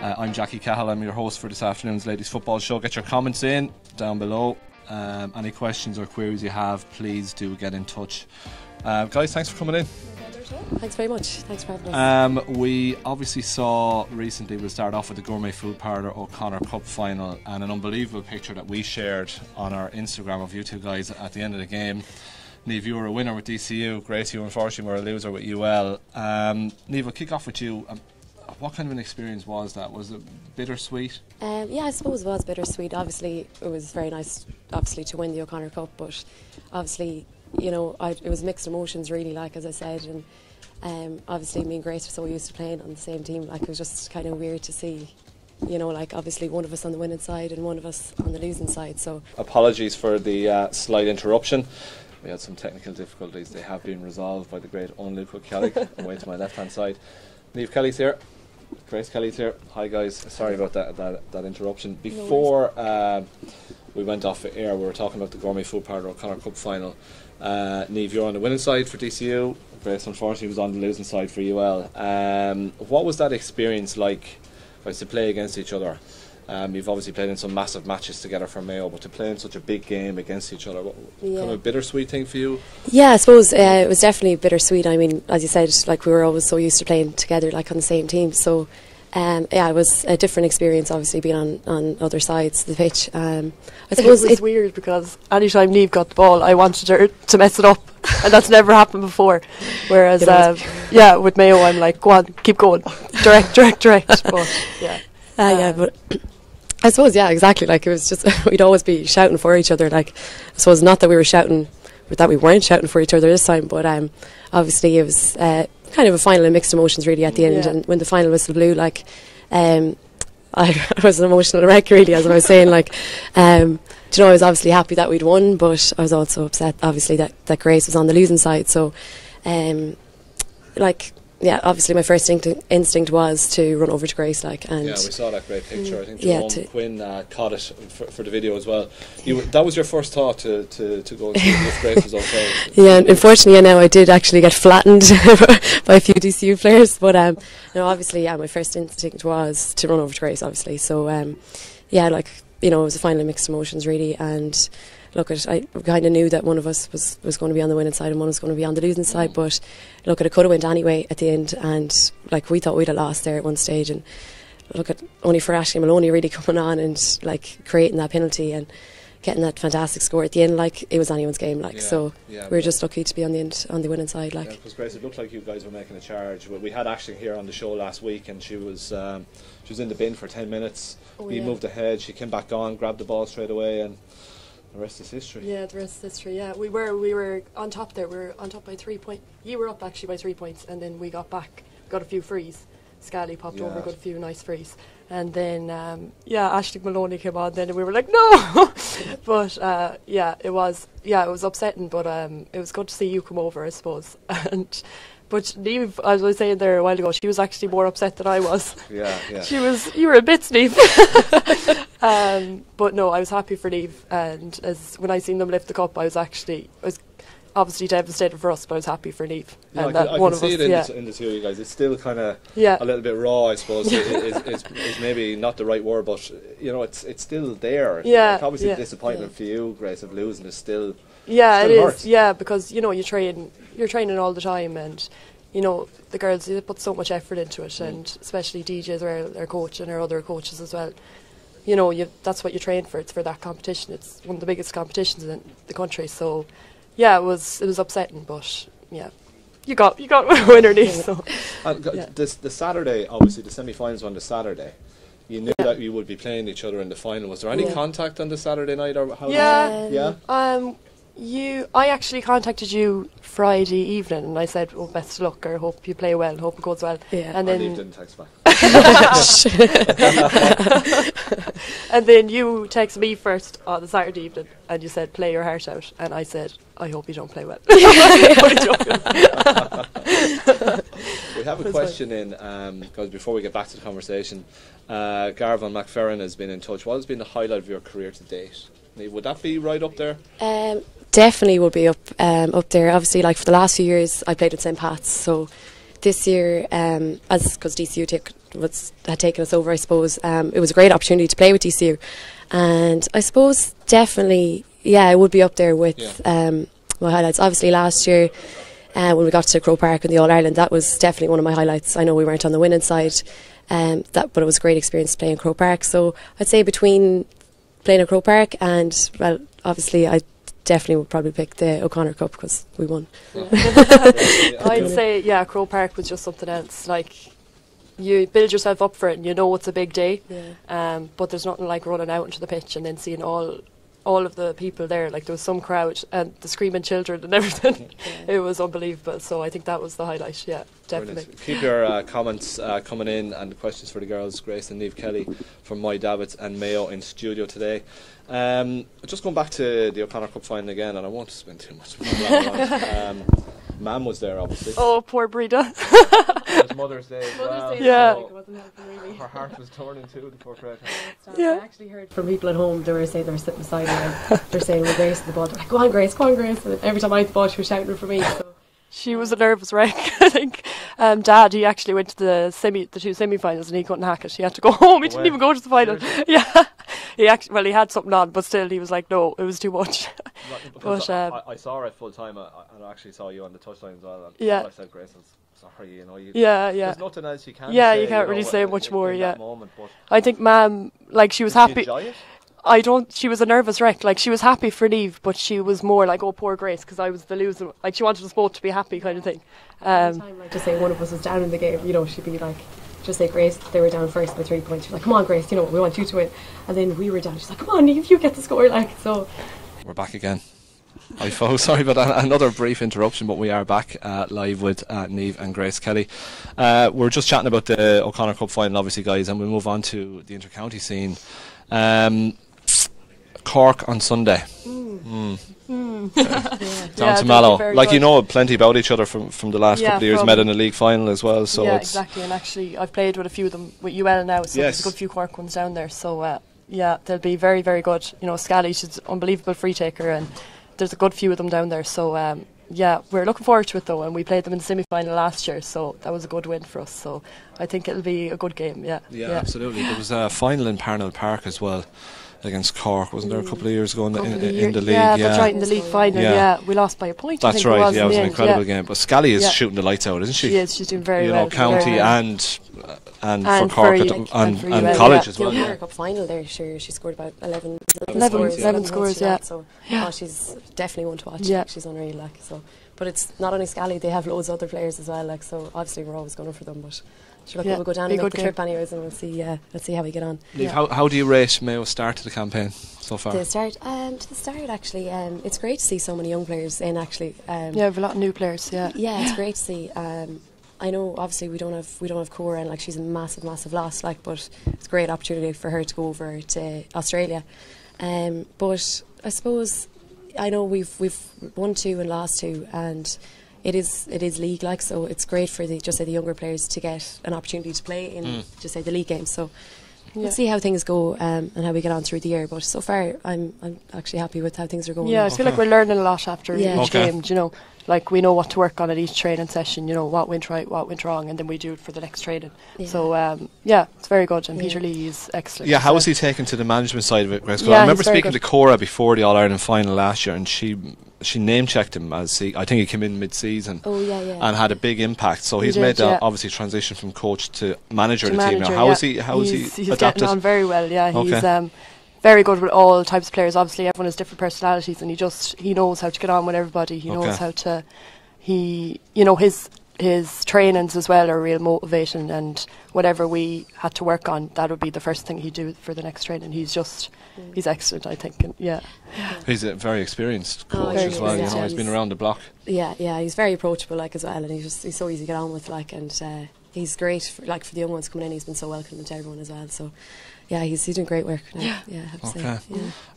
I'm Jackie Cahill. I'm your host for this afternoon's Ladies Football Show. Get your comments in down below. Any questions or queries you have, please do get in touch. Guys, thanks for coming in. Thanks very much. Thanks for having us. We obviously saw recently, we'll start off with the Gourmet Food Parlour O'Connor Cup final, and an unbelievable picture that we shared on our Instagram of you two guys at the end of the game. Niamh, you were a winner with DCU. Grace, you unfortunately were a loser with UL. Niamh, I'll kick off with you. What kind of an experience was that? Was it bittersweet? Yeah, I suppose it was bittersweet. Obviously, it was very nice, obviously, to win the O'Connor Cup, but obviously, you know, it was mixed emotions, really, like as I said, and obviously, me and Grace were so used to playing on the same team. Like, it was just kind of weird to see, you know, like obviously one of us on the winning side and one of us on the losing side. So, apologies for the slight interruption. We had some technical difficulties. They have been resolved by the great Luca Kelly, away to my left-hand side. Niamh Kelly's here. Grace Kelly's here. Hi guys, sorry about that interruption. Before we went off the air, we were talking about the Gourmet Food Parlour O'Connor Cup final. Niamh, you're on the winning side for DCU. Grace, unfortunately, was on the losing side for UL. What was that experience like to play against each other? You've obviously played in some massive matches together for Mayo, but to play in such a big game against each other, kind of a bittersweet thing for you? Yeah, I suppose it was definitely bittersweet. I mean, as you said, like we were always so used to playing together, like on the same team. So, yeah, it was a different experience, obviously, being on other sides of the pitch. I suppose it was weird because anytime Niamh got the ball, I wanted her to mess it up, and that's never happened before. Whereas, yeah, with Mayo, I'm like, go on, keep going, direct. But yeah, yeah, but. I suppose, yeah, exactly. Like, it was just, we'd always be shouting for each other. Like, I suppose not that we were shouting, that we weren't shouting for each other this time, but obviously it was kind of a final of mixed emotions, really, at the end. And when the final whistle blew, like, I was an emotional wreck, really, as I was saying. Like, you know, I was obviously happy that we'd won, but I was also upset, obviously, that Grace was on the losing side. So, like, yeah, obviously my first instinct was to run over to Grace, like, and yeah, we saw that great picture. I think Jerome Quinn caught it for the video as well. That was your first thought to go and see if Grace was okay. Yeah, unfortunately, now I did actually get flattened by a few DCU players, but no, obviously, yeah, my first instinct was to run over to Grace, obviously. So, yeah, like, you know, it was a final of mixed emotions, really, and. Look, I kind of knew that one of us was going to be on the winning side and one was going to be on the losing side, but look, it could have went anyway at the end, and like we thought we'd have lost there at one stage, and look, only for Ashley Maloney really coming on and like creating that penalty and getting that fantastic score at the end, like it was anyone's game, like we were just lucky to be on the winning side, like. Because Grace, it looked like you guys were making a charge. We had Ashley here on the show last week, and she was in the bin for 10 minutes. We moved ahead. She came back on, grabbed the ball straight away, and. The rest is history. Yeah, the rest is history. Yeah, we were on top there. We were on top by 3 points. You were up actually by 3 points, and then we got back, got a few frees. Scally popped over, got a few nice frees, and then Ashley Maloney came on. Then and we were like, no, but yeah, it was upsetting, but it was good to see you come over, I suppose. And but Niamh, as I was saying there a while ago, she was actually more upset than I was. Yeah. You were a bit Niamh. But no, I was happy for Niamh, and when I seen them lift the cup, I was obviously devastated for us, but I was happy for Niamh. Yeah, and I can see it in the two of you guys. It's still kind of a little bit raw, I suppose. It's maybe not the right word, but you know, it's still there. Yeah, like, obviously the disappointment for you, Grace, of losing is still. Yeah, still it hurts. is. Yeah, because you know you're training all the time, and you know the girls, they put so much effort into it, and especially DJ as well, their coach, and our other coaches as well. You know, that's what you train for. It's for that competition. It's one of the biggest competitions in the country. So, yeah, it was upsetting, but yeah, you got a winner, Niamh. So, the Saturday, obviously, the semi-finals on the Saturday. You knew that you would be playing each other in the final. Was there any contact on the Saturday night, or how? I actually contacted you Friday evening, and I said, "Oh, best of luck, or hope you play well, hope it goes well." Yeah. And then Niamh didn't text back. And then you texted me first on the Saturday evening, and you said, "Play your heart out," and I said, "I hope you don't play well." We have a question in, because before we get back to the conversation, Garvan McFerrin has been in touch. What has been the highlight of your career to date? Would that be right up there? Definitely would be up there. Obviously, like for the last few years, I played at St. Pat's, so this year, as because DCU had taken us over, I suppose, it was a great opportunity to play with DCU. And I suppose definitely, yeah, it would be up there with my highlights. Obviously last year, when we got to Croke Park and the All-Ireland, that was definitely one of my highlights. I know we weren't on the winning side, but it was a great experience playing Croke Park. So I'd say between playing at Croke Park and, well, obviously I definitely would probably pick the O'Connor Cup because we won. I'd say, yeah, Croke Park was just something else. Like, you build yourself up for it and you know it's a big day, but there's nothing like running out into the pitch and then seeing all of the people there. Like, there was some crowd and the screaming children and everything. It was unbelievable. So I think that was the highlight. Yeah, definitely. Brilliant. Keep your comments coming in and questions for the girls. Grace and Niamh Kelly from My Davids and Mayo in studio today. Just going back to the O'Connor Cup final again, and I won't spend too much time. Mam was there, obviously. Oh, poor Breda. It was Mother's Day as well. Yeah. So her heart was torn in two, the poor Fred. I actually heard from people at home, they were saying they were sitting beside me and they're saying, well, Grace the ball. They're like, go on, Grace, go on, Grace. And every time I had the ball, she was shouting for me. So. She was a nervous wreck. I think Dad, he actually went to the two semi-finals and he couldn't hack it. He had to go home. He didn't even go to the final. Yeah, he had something on, but still he was like, no, it was too much. But I saw her at full time, and I actually saw you on the touchline as well. And I said, Grace, I'm sorry, you know. There's nothing else you can say. Yeah, you can't really say much more. In Yeah, that moment, but I think Mam, like, she was happy. Did she enjoy it? She was a nervous wreck. Like, she was happy for Niamh, but she was more like, oh, poor Grace, because I was the loser. Like, she wanted us both to be happy, kind of thing. Just say one of us was down in the game, you know, she'd be like, just say, Grace, they were down first by 3 points. She's like, come on, Grace, you know, we want you to win. And then we were down. She's like, come on, Niamh, you get the score. Like, so. We're back again. Hi folks, sorry about another brief interruption, but we are back live with Niamh and Grace Kelly. We're just chatting about the O'Connor Cup final, obviously, guys, and we'll move on to the inter-county scene. Cork on Sunday. Down to Mallow. Like, you know plenty about each other from the last couple of years, met in a league final as well. So yeah, exactly, and actually I've played with a few of them with UL now, so there's a good few Cork ones down there. So yeah, they'll be very, very good. You know, Scally, she's an unbelievable free taker, and there's a good few of them down there. So yeah, we're looking forward to it though, and we played them in the semi-final last year, so that was a good win for us. So I think it'll be a good game. Yeah, absolutely. There was a final in Parnell Park as well against Cork, wasn't there, a couple of years ago in the league? Yeah, that's right, in the league final. Yeah, we lost by a point. That's I think right. It was an incredible game. But Scally is shooting the lights out, isn't she? She is. She's doing very well. You know, county and for Cork and college as well. The O'Connor Cup final there, she scored about 11 scores. Yeah. So she's definitely one to watch. Yeah. She's unreal. Like, so. But it's not only Scally; they have loads of other players as well. Like, so obviously we're always going for them, but. Sure, we'll go down and make the trip anyways, and we'll see how we get on. How do you rate Mayo's start to the campaign so far? To the start actually, it's great to see so many young players in actually. Yeah, we have a lot of new players. Yeah, it's great to see. I know obviously we don't have Cora, and like she's a massive loss, like, but it's a great opportunity for her to go over to Australia. But I suppose I know we've won 2 and lost 2, and it is league, like, so it's great for the younger players to get an opportunity to play in the league games. So we'll see how things go and how we get on through the year. But so far, I'm actually happy with how things are going. Yeah, I feel like we're learning a lot after each game. You know, like we know what to work on at each training session. You know what went right, what went wrong, and then we do it for the next training. Yeah. So it's very good. And Peter Lee is excellent. Yeah, how was he taken to the management side of it, Grace? I remember speaking to Cora before the All Ireland final last year, and she name checked him as I think he came in mid-season. And had a big impact. So he's made obviously transition from coach to manager of the team now. How is he he's adapted? Getting on very well. Yeah, he's very good with all types of players. Obviously everyone has different personalities, and he knows how to get on with everybody. He knows how to his trainings as well are real motivation, and whatever we had to work on, that would be the first thing he'd do for the next training. He's excellent, I think. And he's a very experienced coach as well. You know, he's been around the block. Yeah, he's very approachable, like, as well, and he's so easy to get on with, like, and he's great for the young ones coming in. He's been so welcoming to everyone as well. So yeah, he's doing great work now. I have to say.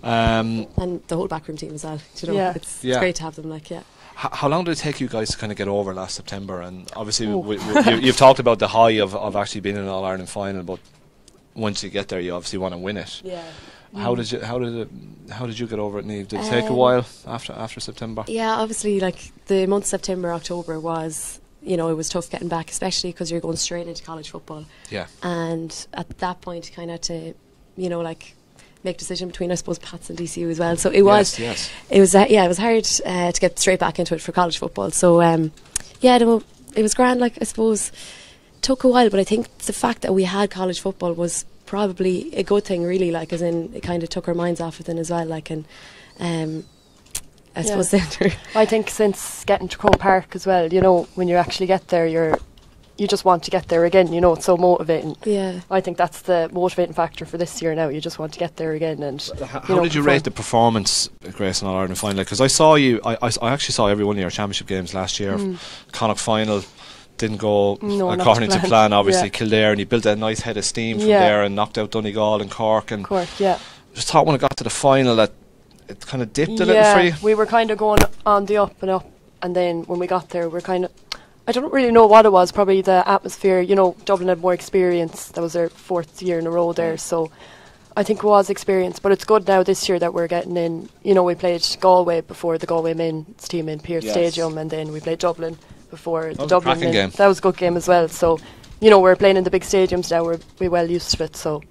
And the whole backroom team as well. You know, it's great to have them. Like, How long did it take you guys to kind of get over last September? And obviously, you've talked about the high of actually being in an All Ireland final, but once you get there, you obviously want to win it. Yeah. How did you get over it, Niamh? Did it take a while after September? Yeah, obviously, like the month of September, October was you know, it was tough getting back, especially because you're going straight into college football. Yeah. And at that point, kind of had to, you know, like make a decision between, I suppose, Pats and DCU as well. So it was, it was hard to get straight back into it for college football. So yeah, it was grand. Like, I suppose took a while, but I think the fact that we had college football was probably a good thing, really. Like, as in, it kind of took our minds off it then as well. Like, and I suppose I think since getting to Croke Park as well, you know, when you actually get there, you just want to get there again. You know, it's so motivating. Yeah, I think that's the motivating factor for this year now. You just want to get there again. And how did you rate the performance, Grace, in All Ireland final? Because I saw you, I actually saw every one of your championship games last year. Connacht final didn't go according to plan. Obviously, Kildare, and he built a nice head of steam from there and knocked out Donegal and Cork. And just thought when it got to the final that it kind of dipped a little for you. We were kind of going on the up and up, and then when we got there, we're kind of, I don't really know what it was, probably the atmosphere. You know, Dublin had more experience. That was their 4th year in a row there, so I think it was experience. But it's good now this year that we're getting in. You know, we played Galway before the Galway men's team in Pearse Stadium, and then we played Dublin before the Dublin men. Game. That was a good game as well. So, you know, we're playing in the big stadiums now. We're well used to it. So,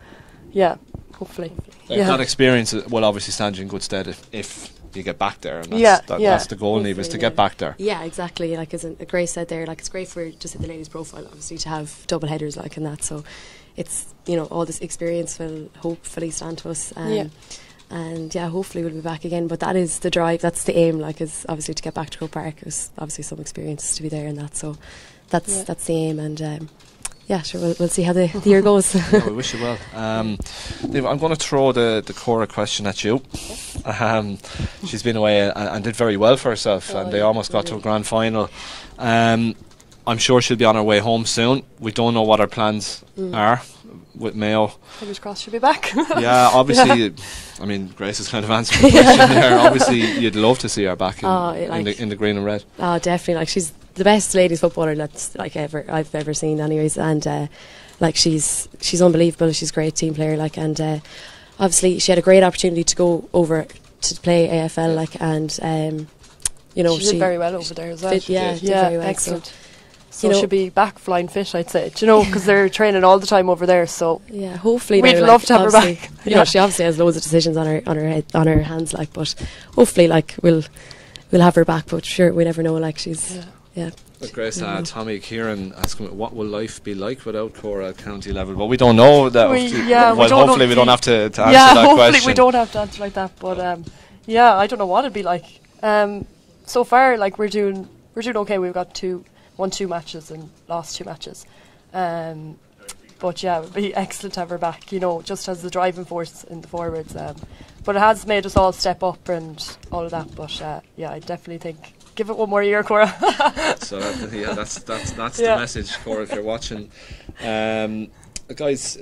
yeah, hopefully. That experience will obviously stand you in good stead if you get back there, and that's the goal, Niamh, is to get back there. Yeah, exactly. Like, as Grace said there, like, it's great for just at the ladies' profile, obviously, to have double headers like in that. So it's, you know, all this experience will hopefully stand to us. And yeah, hopefully we'll be back again. But that is the drive, that's the aim, like, is obviously to get back to Croke Park. There's obviously some experiences to be there and that, so that's the aim. And yeah, sure, we'll see how the year goes. Yeah, we wish you well. Niamh, I'm going to throw the Cora question at you. She's been away and did very well for herself, and they almost got to a grand final. I'm sure she'll be on her way home soon. We don't know what her plans are with Mayo. Fingers crossed she'll be back. Yeah, obviously, I mean, Grace has kind of answered the question there. Obviously, you'd love to see her back in the green and red. Oh, definitely. Like, she's the best ladies footballer that's like I've ever seen, anyways. And like, she's unbelievable. She's a great team player. Like, and obviously she had a great opportunity to go over to play AFL. Like, and you know, she did very well over there as well. Did very well. Excellent. So she'll be back flying fish, I'd say. Do you know, because they're training all the time over there. So yeah, hopefully we'd love to have her back. You know, she obviously has loads of decisions on her hands. Like, but hopefully, like, we'll have her back. But sure, we never know. Like, she's Grace, Tommy Kieran asking, what will life be like without Cora at county level? Well, we don't know that. Hopefully we don't have to answer that question. Hopefully we don't have to answer like that. But I don't know what it'd be like. So far, like, we're doing okay. We've got won 2 matches and lost 2 matches. But yeah, it would be excellent to have her back, you know, just as the driving force in the forwards. But it has made us all step up and all of that. But yeah, I definitely think, give it one more year, Cora. So yeah, that's the message, Cora, if you're watching. Guys,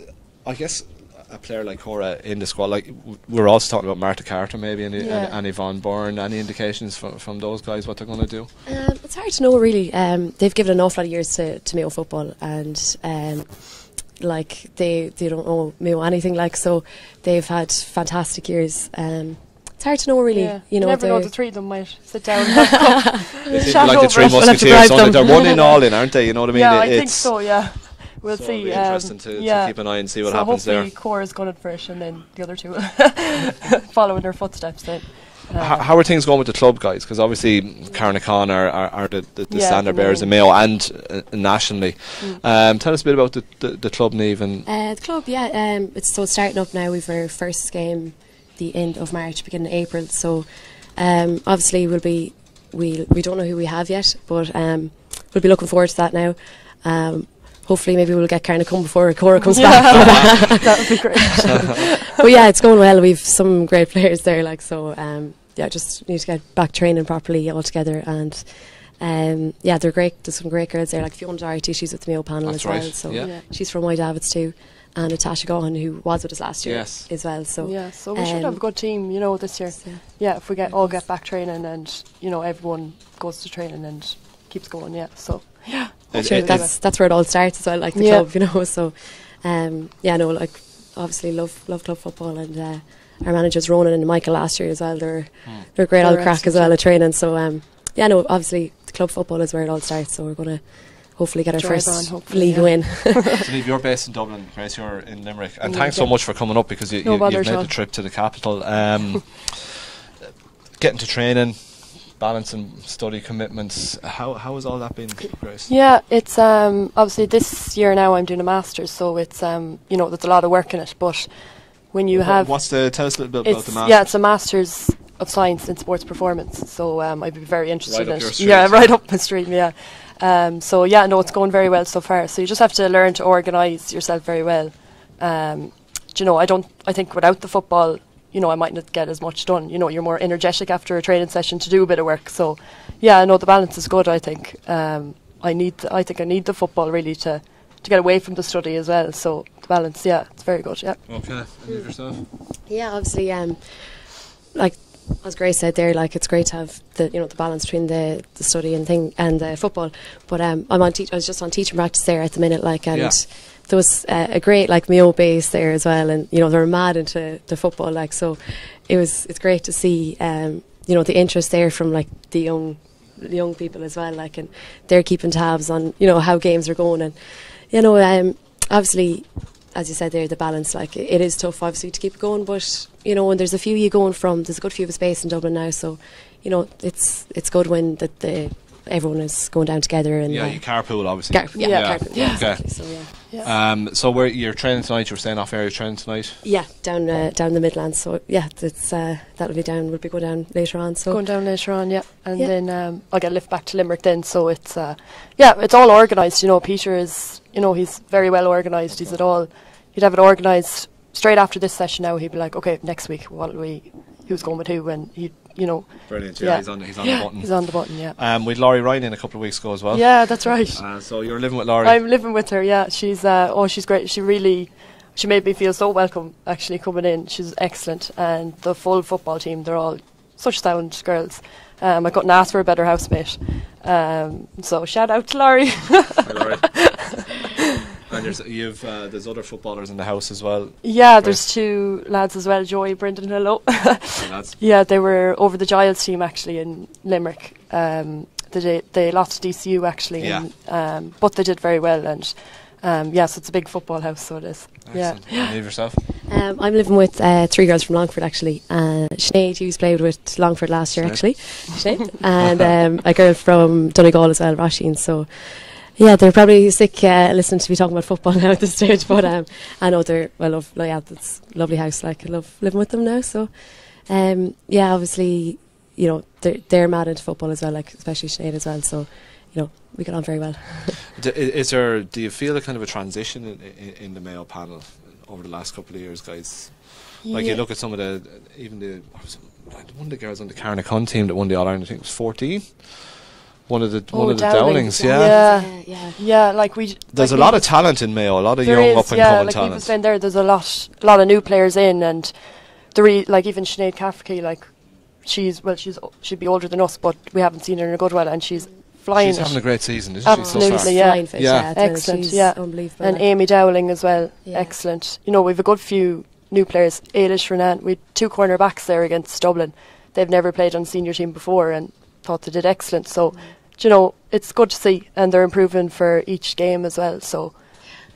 I guess a player like Cora in the squad, like, we're also talking about Marta Carter maybe and Yvonne Byrne. Any indications from those guys what they're going to do? It's hard to know, really. They've given an awful lot of years to Mayo football, and like, they don't know Mayo anything, like, so they've had fantastic years. It's hard to know, really. You know, never know, the 3 of them might sit down and have a cup. Like the 3 musketeers, they're one in all in, aren't they? You know what I mean? Yeah, I think so, yeah. We'll so see. It'll be interesting to keep an eye and see what happens there. Hopefully Cora's got it fresh, and then the other 2 follow in their footsteps then. How are things going with the club, guys? Because obviously Carnacon are the standard bearers in Mayo and nationally. Tell us a bit about the club, Niamh. And the club, it's starting up now. We've our first game the end of March, beginning of April. So obviously we don't know who we have yet, but we'll be looking forward to that now. Hopefully maybe we'll get Carnacon before Cora comes back. That would be great. But yeah, it's going well. We've some great players there, like, so just need to get back training properly all together. And they're great. There's some great girls there, like Fiona Doherty, she's with the Mayo panel as well. So she's from White Davids too. And Natasha Gaughan, who was with us last year as well. So so we should have a good team, you know, this year. If we all get back training, and, you know, everyone goes to training and keeps going. That's where it all starts as well, like the club, you know. So like, obviously love club football, and our managers Ronan and Michael last year as well. They're great all crack as well at training. So obviously club football is where it all starts. So we're going to hopefully get our Drive first on, league win. So Niamh, you're based in Dublin, Grace, you're in Limerick, and thanks so much for coming up, because you've made the trip to the capital. Getting to training, balancing study commitments, how has all that been, Grace? Yeah, it's obviously this year now I'm doing a master's, so it's you know, there's a lot of work in it, but when you have... tell us a little bit about the master's. Yeah, it's a master's of science in sports performance, so I'd be very interested in it. Yeah, right up my stream, yeah. So yeah, no, it's going very well so far. So you just have to learn to organise yourself very well. You know, I think without the football, you know, I might not get as much done. You know, you're more energetic after a training session to do a bit of work. So yeah, no, the balance is good, I think. I think I need the football really to get away from the study as well. So the balance, yeah, it's very good, yeah. Okay, and yourself? Yeah, obviously, like as Grace said there, like it's great to have the balance between the study and the football. But I was just on teaching practice there at the minute, like, and there was a great like Mayo base there as well, and you know, they were mad into the football, like, so it's great to see you know, the interest there from like the young people as well, like, and they're keeping tabs on, you know, how games are going, and you know, obviously, as you said there, the balance, like, it is tough obviously to keep it going, but you know, when there's a few you going from, there's a good few of us based in Dublin now, so you know, it's good when everyone is going down together, and you carpool obviously. Carpool, Okay. Exactly, so yeah. So where you're training tonight? You were staying off air. You're training tonight. Yeah, down the Midlands. So yeah, it's we'll be going down later on. So going down later on, yeah, and then I'll get a lift back to Limerick then. So it's it's all organised. You know, Peter is, you know, he's very well organised. He'd have it organised straight after this session. Now he'd be like, okay, next week who's going with who, and you know. Brilliant, yeah. He's on the button. He's on the button, yeah. With Laurie Ryan in a couple of weeks ago as well. Yeah, that's right. So you're living with Laurie? I'm living with her, yeah. She's she's great. She made me feel so welcome actually coming in. She's excellent, and the full football team, they're all such sound girls. I couldn't ask for a better housemate. So shout out to Laurie. Hi, Laurie. And there's other footballers in the house as well. Yeah, there's two lads as well, Joey, Brendan, hello. Hey, lads. Yeah, they were over the Giles team actually in Limerick. They lost to DCU actually, but they did very well, and so it's a big football house, so it is. Excellent. Yeah. And yourself? I'm living with three girls from Longford actually. Sinead, who's played with Longford last year actually, Sinead, and a girl from Donegal as well, Roisin. So yeah, they're probably sick listening to me talking about football now at this stage, but I know it's a lovely house, like, I love living with them now, so obviously, you know, they're mad into football as well, like, especially Sinead as well, so, you know, we get on very well. Do you feel a kind of a transition in the Mayo panel over the last couple of years, guys? Like, you look at some of one of the girls on the Carnacon team that won the All-Ireland, I think it was 14. One of the Downings, yeah. Like there's a lot of talent in Mayo, a lot of young up and coming like talent. We've been there. There's a lot of new players in, and like even Sinead Cafferty, like she'd be older than us, but we haven't seen her in a good while, and she's flying. She's having a great season, isn't Absolutely, she? Absolutely, yeah. Excellent, she's unbelievable. And Amy Dowling as well, excellent. You know, we've a good few new players. Ailish Renan, we had two cornerbacks there against Dublin. They've never played on the senior team before, and thought they did excellent. So, you know, it's good to see, and they're improving for each game as well. So,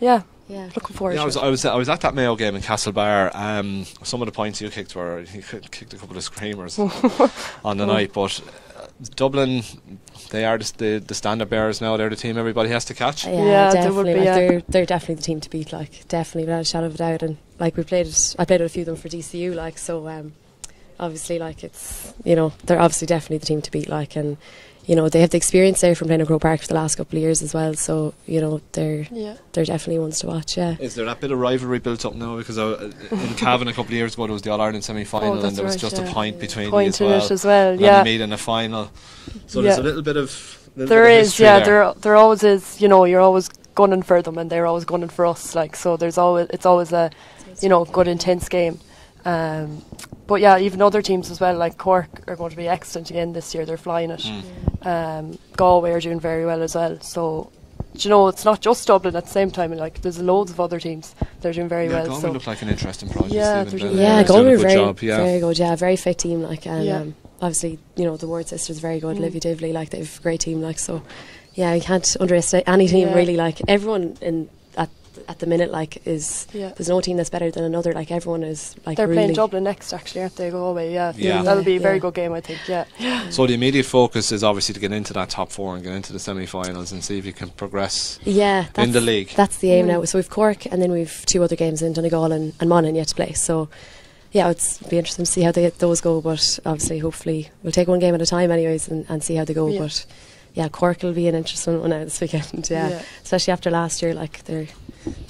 looking forward to it. I was at that Mayo game in Castlebar. Some of the points you kicked he kicked a couple of screamers on the night, but Dublin, they are the standard bearers now. They're the team everybody has to catch. Definitely. They're definitely the team to beat. Like, definitely, without a shadow of a doubt. And like I played with a few of them for DCU. Like, so obviously, like, it's, you know, they're obviously definitely the team to beat. Like, and you know, they have the experience there from playing at Croke Park for the last couple of years as well. So, you know, they're definitely ones to watch. Yeah. Is there that bit of rivalry built up now? Because in Cavan a couple of years ago, there was the All Ireland semi-final, and there was just a point between you as well. And then you meet in a final. So there's a little bit of. There There always is. You know, you're always gunning for them, and they're always gunning for us. Like, so it's always a, you know, good intense game. But yeah, even other teams as well, like Cork are going to be excellent again this year. They're flying it. Galway are doing very well as well. So, you know, it's not just Dublin at the same time. Like, there's loads of other teams that are doing very well. Galway look like an interesting project. Yeah, Galway are very good. Yeah, very fit team. Like, obviously, the Ward sisters are very good. Olivia Divley, like, they've a great team, like, so yeah, you can't underestimate any team really. Like, everyone at the minute, like, there's no team that's better than another. Like, everyone is like, they're really playing Dublin next, actually, aren't they? Go away, that'll be a very good game, I think. So the immediate focus is obviously to get into that top 4 and get into the semi-finals and see if you can progress in the league. That's the aim now. So we've Cork, and then we've 2 other games in Donegal and Monaghan yet to play. So yeah, it's be interesting to see how those go. But obviously, hopefully, we'll take one game at a time, anyways, and see how they go. But yeah, Cork will be an interesting one now this weekend. Especially after last year, like they're.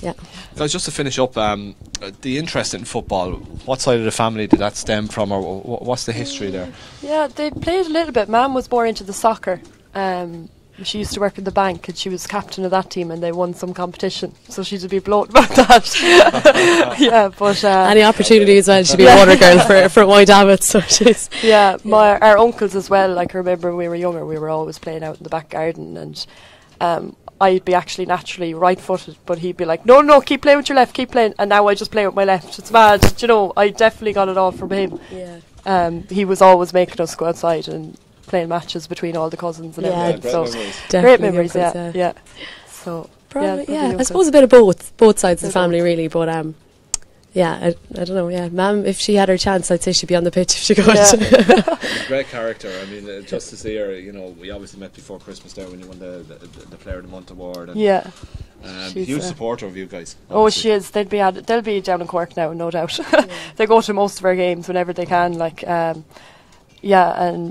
Yeah. Guys, just to finish up, the interest in football, what side of the family did that stem from, or what's the history there? Yeah, they played a little bit. Mum was more into the soccer. She used to work in the bank, and she was captain of that team, and they won some competition, so she'd be bloated about that. But any opportunity as well, she'd be a water girl for White Abbott. So she's our uncles as well. Like, I remember when we were younger, we were always playing out in the back garden, and I'd be actually naturally right-footed, but he'd be like, no, keep playing with your left, keep playing. And now I just play with my left. It's mad. I definitely got it all from him. He was always making us go outside and playing matches between all the cousins and everything. Great memories, yeah. So, probably, I suppose a bit of both sides of the family, really. But I don't know. Mum, if she had her chance, I'd say she'd be on the pitch if she could. Great character. I mean, just to see her, we obviously met before Christmas there when you won the Player of the Month award. And huge supporter of you guys. Obviously. Oh, she is. They'll be down in Cork now, no doubt. They go to most of our games whenever they can. Like, and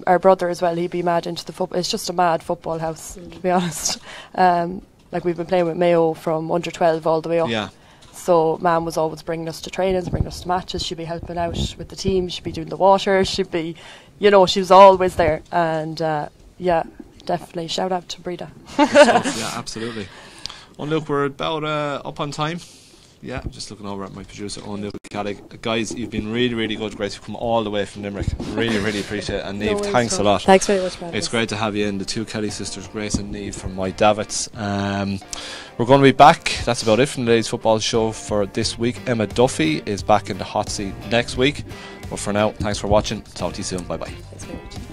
our brother as well. He'd be mad into the football. It's just a mad football house, to be honest. Like, we've been playing with Mayo from under 12 all the way up. Yeah. So Mum was always bringing us to trainings, bringing us to matches. She'd be helping out with the team. She'd be doing the water. She'd be, she was always there. And definitely shout out to Breda. Yeah, absolutely. Well, look, we're about up on time. Yeah, I'm just looking over at my producer, Owen Cahill. Guys, you've been really, really good. Great, you've come all the way from Limerick. Really, really appreciate it. And Niamh, thanks a lot. Thanks very much, Brad. It's great to have you in, the 2 Kelly sisters, Grace and Niamh from My Davits. We're going to be back. That's about it from the Ladies Football Show for this week. Emma Duffy is back in the hot seat next week. But for now, thanks for watching. Talk to you soon. Bye bye. Thanks very much.